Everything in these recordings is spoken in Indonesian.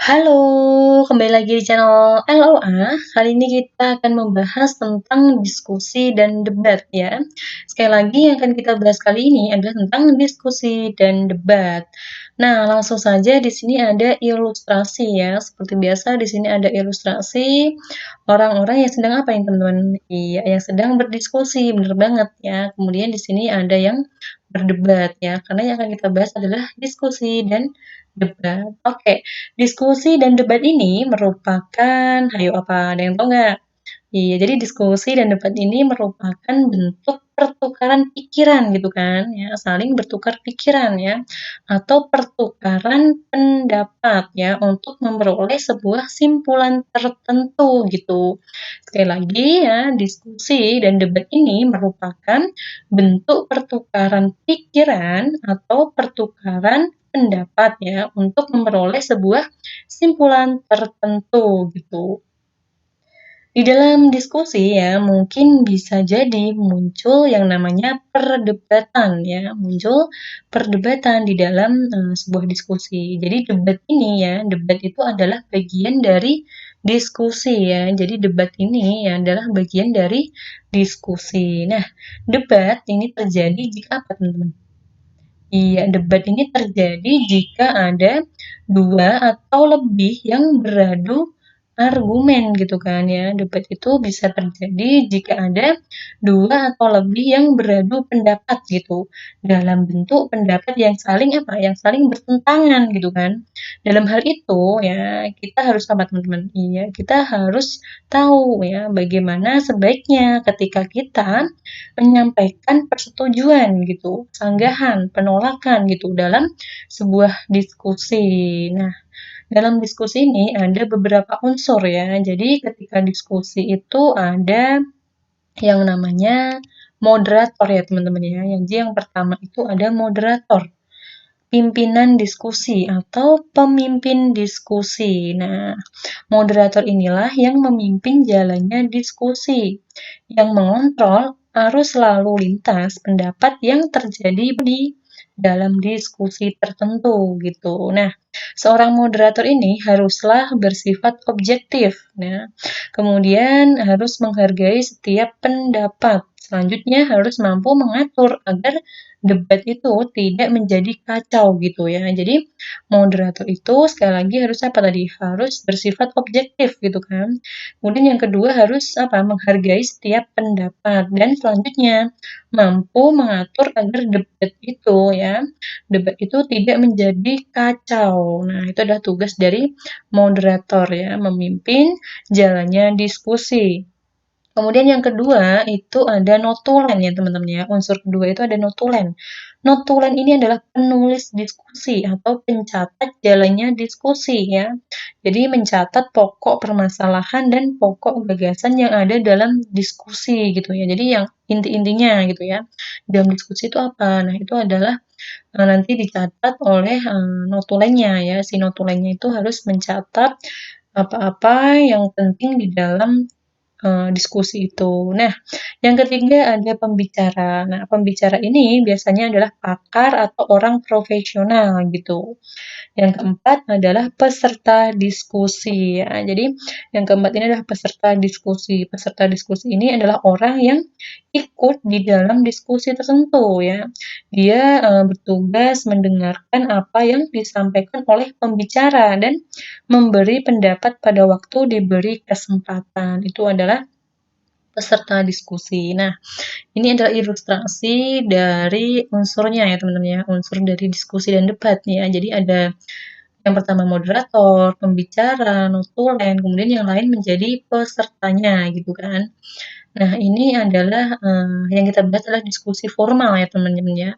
Halo, kembali lagi di channel LOA. Kali ini kita akan membahas tentang diskusi dan debat ya. Sekali lagi yang akan kita bahas kali ini adalah tentang diskusi dan debat. Nah, langsung saja di sini ada ilustrasi ya. Seperti biasa di sini ada ilustrasi orang-orang yang sedang apa ya teman-teman? Iya, yang sedang berdiskusi, bener banget ya. Kemudian di sini ada yang berdebat ya, karena yang akan kita bahas adalah diskusi dan debat. Oke, diskusi dan debat ini merupakan, ayo apa, ada yang tahu nggak? Iya, jadi diskusi dan debat ini merupakan bentuk pertukaran pikiran gitu kan, ya, saling bertukar pikiran ya, atau pertukaran pendapat ya, untuk memperoleh sebuah simpulan tertentu gitu. Sekali lagi ya, diskusi dan debat ini merupakan bentuk pertukaran pikiran atau pertukaran pendapat ya, untuk memperoleh sebuah simpulan tertentu gitu. Di dalam diskusi ya, mungkin bisa jadi muncul yang namanya perdebatan ya, muncul perdebatan di dalam sebuah diskusi. Jadi debat ini ya, debat itu adalah bagian dari diskusi ya. Jadi debat ini ya adalah bagian dari diskusi. Nah, debat ini terjadi jika apa teman-teman? Iya, debat ini terjadi jika ada dua atau lebih yang beradu argumen gitu kan ya. Debat itu bisa terjadi jika ada dua atau lebih yang beradu pendapat gitu. Dalam bentuk pendapat yang saling apa? Yang saling bertentangan gitu kan. Dalam hal itu ya kita harus apa teman-teman? Iya, kita harus tahu ya bagaimana sebaiknya ketika kita menyampaikan persetujuan gitu, sanggahan, penolakan gitu dalam sebuah diskusi. Nah, dalam diskusi ini ada beberapa unsur ya. Jadi ketika diskusi itu ada yang namanya moderator ya teman-teman ya. Jadi yang pertama itu ada moderator, pimpinan diskusi atau pemimpin diskusi. Nah, moderator inilah yang memimpin jalannya diskusi, yang mengontrol arus lalu lintas pendapat yang terjadi di dalam diskusi tertentu gitu. Nah, seorang moderator ini haruslah bersifat objektif. Nah, kemudian harus menghargai setiap pendapat. Selanjutnya harus mampu mengatur agar debat itu tidak menjadi kacau gitu ya. Jadi moderator itu sekali lagi harus apa tadi? Harus bersifat objektif gitu kan. Kemudian yang kedua harus apa? Menghargai setiap pendapat dan selanjutnya mampu mengatur agar debat itu ya, debat itu tidak menjadi kacau. Nah, itu adalah tugas dari moderator ya, memimpin jalannya diskusi. Kemudian yang kedua itu ada notulen ya teman-teman ya. Unsur kedua itu ada notulen. Notulen ini adalah penulis diskusi atau pencatat jalannya diskusi ya. Jadi mencatat pokok permasalahan dan pokok gagasan yang ada dalam diskusi gitu ya. Jadi yang inti-intinya gitu ya. Dalam diskusi itu apa? Nah, itu adalah nanti dicatat oleh notulennya ya. Si notulennya itu harus mencatat apa-apa yang penting di dalam diskusi itu. Nah, yang ketiga ada pembicara. Nah, pembicara ini biasanya adalah pakar atau orang profesional gitu. Yang keempat adalah peserta diskusi ya. Jadi yang keempat ini adalah peserta diskusi. Peserta diskusi ini adalah orang yang ikut di dalam diskusi tertentu ya. Dia bertugas mendengarkan apa yang disampaikan oleh pembicara dan memberi pendapat pada waktu diberi kesempatan. Itu adalah peserta diskusi. Nah, ini adalah ilustrasi dari unsurnya ya teman-teman ya, unsur dari diskusi dan debat ya. Jadi ada yang pertama moderator, pembicara, notulen, kemudian yang lain menjadi pesertanya gitu kan. Nah, ini adalah yang kita bahas adalah diskusi formal ya teman-teman ya.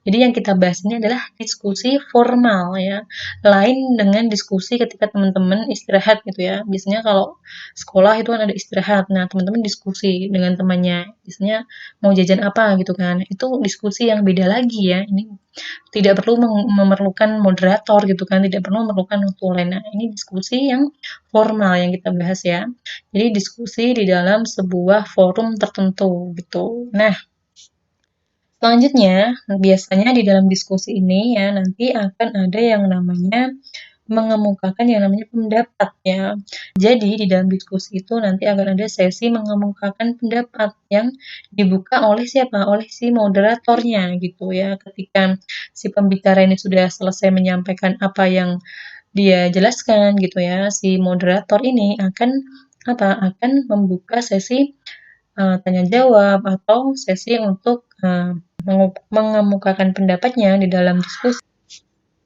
Jadi yang kita bahas ini adalah diskusi formal ya. Lain dengan diskusi ketika teman-teman istirahat gitu ya. Biasanya kalau sekolah itu kan ada istirahat. Nah, teman-teman diskusi dengan temannya. Biasanya mau jajan apa gitu kan. Itu diskusi yang beda lagi ya. Ini tidak perlu memerlukan moderator gitu kan, tidak perlu memerlukan notulen. Nah, ini diskusi yang formal yang kita bahas ya. Jadi diskusi di dalam sebuah forum tertentu gitu. Nah, selanjutnya biasanya di dalam diskusi ini ya nanti akan ada yang namanya mengemukakan yang namanya pendapat ya. Jadi di dalam diskusi itu nanti akan ada sesi mengemukakan pendapat yang dibuka oleh siapa? Oleh si moderatornya gitu ya. Ketika si pembicara ini sudah selesai menyampaikan apa yang dia jelaskan gitu ya, si moderator ini akan apa? Akan membuka sesi tanya jawab atau sesi untuk mengemukakan pendapatnya di dalam diskusi.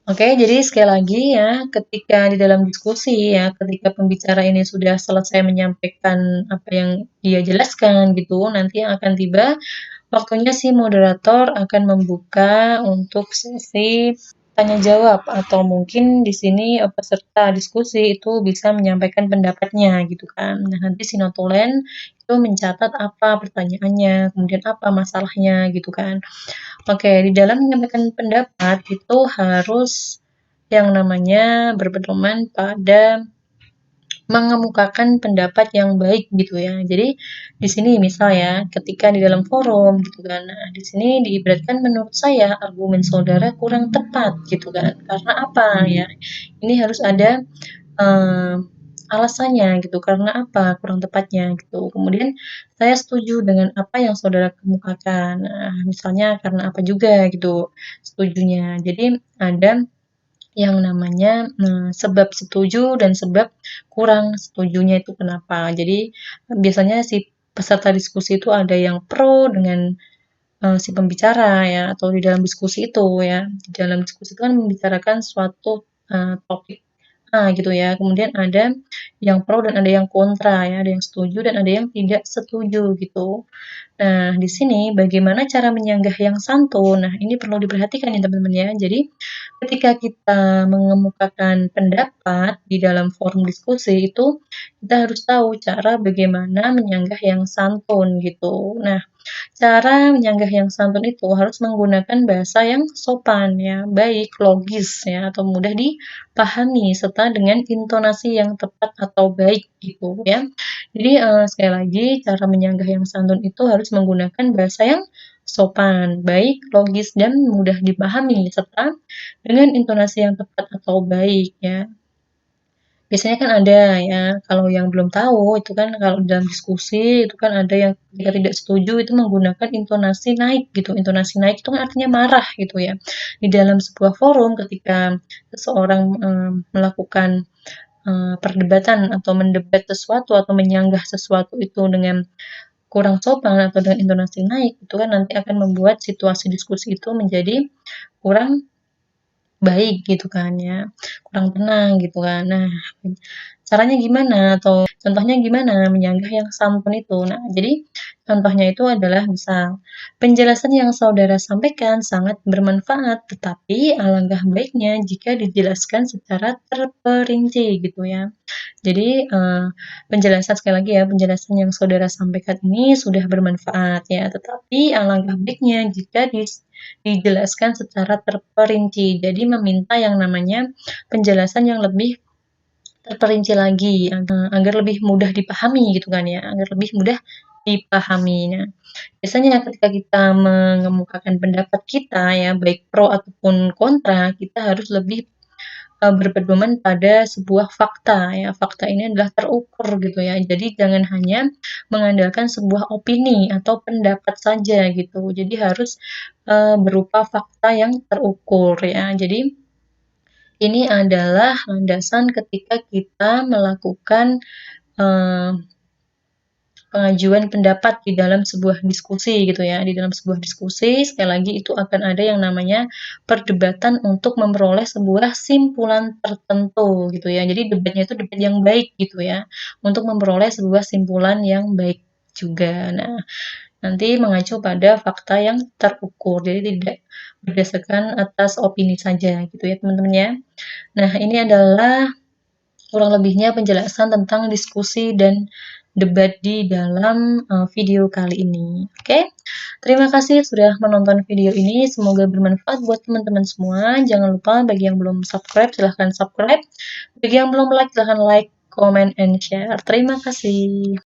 Oke, jadi sekali lagi ya, ketika di dalam diskusi ya, ketika pembicara ini sudah selesai menyampaikan apa yang dia jelaskan gitu, nanti yang akan tiba waktunya si moderator akan membuka untuk sesi tanya jawab atau mungkin di sini peserta diskusi itu bisa menyampaikan pendapatnya gitu kan. Nah, nanti si notulen itu mencatat apa pertanyaannya, kemudian apa masalahnya gitu kan. Oke, di dalam menyampaikan pendapat itu harus yang namanya berpedoman pada mengemukakan pendapat yang baik gitu ya. Jadi di sini misal ya, ketika di dalam forum gitu kan. Nah, di sini diibaratkan menurut saya argumen saudara kurang tepat gitu kan. Karena apa ya? Ini harus ada eh, alasannya gitu. Karena apa kurang tepatnya gitu. Kemudian saya setuju dengan apa yang saudara kemukakan. Nah, misalnya karena apa juga gitu setujunya. Jadi ada yang namanya sebab setuju dan sebab kurang setujunya itu kenapa. Jadi biasanya si peserta diskusi itu ada yang pro dengan si pembicara ya atau di dalam diskusi itu ya. Di dalam diskusi itu kan membicarakan suatu topik gitu ya. Kemudian ada yang pro dan ada yang kontra ya, ada yang setuju dan ada yang tidak setuju gitu. Nah, di sini bagaimana cara menyanggah yang santun? Nah, ini perlu diperhatikan ya teman-teman ya. Jadi, ketika kita mengemukakan pendapat di dalam forum diskusi itu, kita harus tahu cara bagaimana menyanggah yang santun gitu. Nah, cara menyanggah yang santun itu harus menggunakan bahasa yang sopan ya, baik, logis ya, atau mudah dipahami serta dengan intonasi yang tepat atau baik gitu ya. Jadi sekali lagi cara menyanggah yang santun itu harus menggunakan bahasa yang sopan, baik, logis dan mudah dipahami serta dengan intonasi yang tepat atau baik ya. Biasanya kan ada ya, kalau yang belum tahu itu kan kalau dalam diskusi itu kan ada yang ketika tidak setuju itu menggunakan intonasi naik gitu. Intonasi naik itu kan artinya marah gitu ya. Di dalam sebuah forum ketika seseorang melakukan perdebatan atau mendebat sesuatu atau menyanggah sesuatu itu dengan kurang sopan atau dengan intonasi naik itu kan nanti akan membuat situasi diskusi itu menjadi kurang baik gitu kan ya, kurang tenang gitu kan. Nah, caranya gimana atau contohnya gimana menyanggah yang santun itu? Nah, jadi contohnya itu adalah misal, penjelasan yang saudara sampaikan sangat bermanfaat, tetapi alangkah baiknya jika dijelaskan secara terperinci gitu ya. Jadi, penjelasan sekali lagi ya, penjelasan yang saudara sampaikan ini sudah bermanfaat ya, tetapi alangkah baiknya jika dijelaskan secara terperinci. Jadi meminta yang namanya penjelasan yang lebih terperinci lagi, agar lebih mudah dipahami gitu kan ya, agar lebih mudah dipahami. Nah, biasanya ketika kita mengemukakan pendapat kita ya, baik pro ataupun kontra, kita harus lebih berpedoman pada sebuah fakta ya. Fakta ini adalah terukur gitu ya. Jadi jangan hanya mengandalkan sebuah opini atau pendapat saja gitu. Jadi harus berupa fakta yang terukur ya. Jadi ini adalah landasan ketika kita melakukan pengajuan pendapat di dalam sebuah diskusi gitu ya. Di dalam sebuah diskusi, sekali lagi itu akan ada yang namanya perdebatan untuk memperoleh sebuah simpulan tertentu gitu ya. Jadi debatnya itu debat yang baik gitu ya, untuk memperoleh sebuah simpulan yang baik juga. Nah, nanti mengacu pada fakta yang terukur, jadi tidak berdasarkan atas opini saja gitu ya teman-teman ya. Nah, ini adalah kurang lebihnya penjelasan tentang diskusi dan debat di dalam video kali ini. Oke, terima kasih sudah menonton video ini. Semoga bermanfaat buat teman-teman semua. Jangan lupa bagi yang belum subscribe, silahkan subscribe. Bagi yang belum like, silahkan like, comment, and share. Terima kasih.